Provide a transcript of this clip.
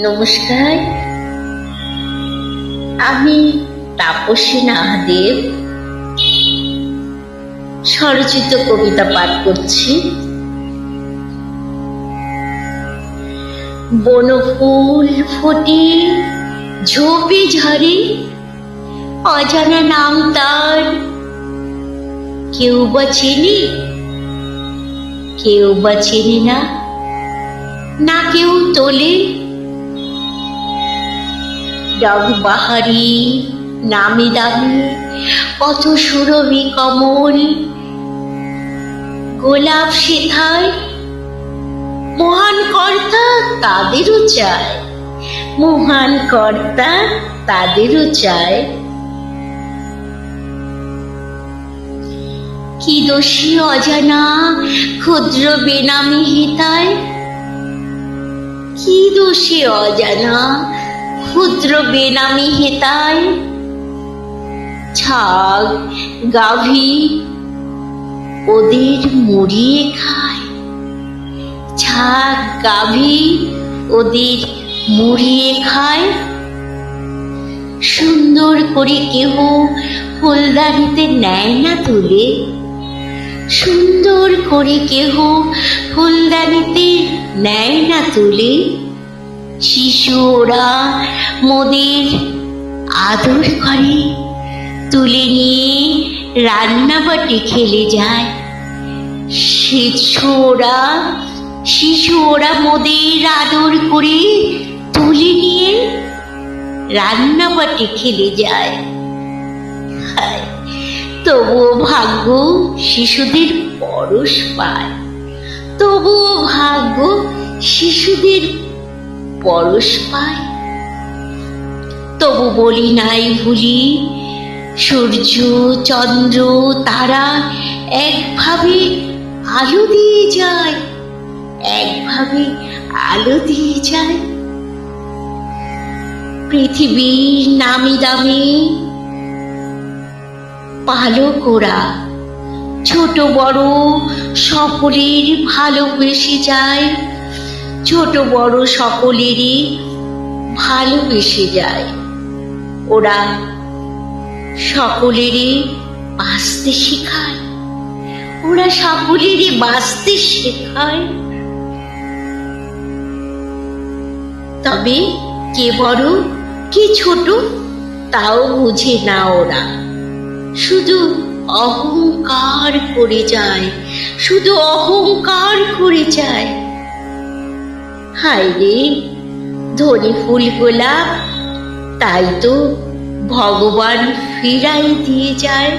নমস্কার, আমি তাপসী নাহাদেব স্বরচিত কবিতা পাঠ করছি। বনফুল ফোটে ঝোপে ঝরে, অজানা নাম তার কেউ বা চেনে, কেউ বা চেনে না, না কেউ তোলে। রংবাহারি নামি দামি কত সুরভি কমল, গোলাপ সেথায় মহান কর্তা তাদেরও চায়, মহান কর্তা তাদেরও চায়। কি দোষী অজানা ক্ষুদ্র বেনামি হিতায়, কি দোষী অজানা ক্ষুদ্র বেনামি হেতায়। ছাগ গাভী ওদের মুড়িয়ে খায়, ছাগ গাভী ওদের মুড়িয়ে খায়। সুন্দর করে কেহ ফুলদানিতে নেয় না তুলে, সুন্দর করে কেহ ফুলদানিতে নেয় না তুলে। শিশু ওরা মোদের আদর করে, তুলে নিয়ে রান্নাবাটি খেলে যায়। শিশু ওরা মোদের আদর করে তুলে নিয়ে রান্নাবাটি খেলে যায়। তবুও ভাগ্য শিশুদের পরশ পায়, তবুও ভাগ্য শিশুদের পরশ পায়। তবু বলি নাই ভুলি, সূর্য চন্দ্র তারা একভাবে আলো দিয়ে যায়, একভাবে আলো দিয়ে যায়। পৃথিবীর নামি দামি পালক ওরা, ছোট বড় সকলের ভালোবেসে যায়, ছোট বড় সকলেরই ভালোবেসে যায়। ওরা সকলেরই বাঁচতে শেখায়, ওরা সকলেরই বাঁচতে শেখায়। তবে কে বড় কে ছোট তাও বুঝে না ওরা, শুধু অহংকার করে যায়, শুধু অহংকার করে যায়। হায় রে ধনী ফুল গোলাপ, তাই তো ভগবান ফিরাই দিয়ে যায়।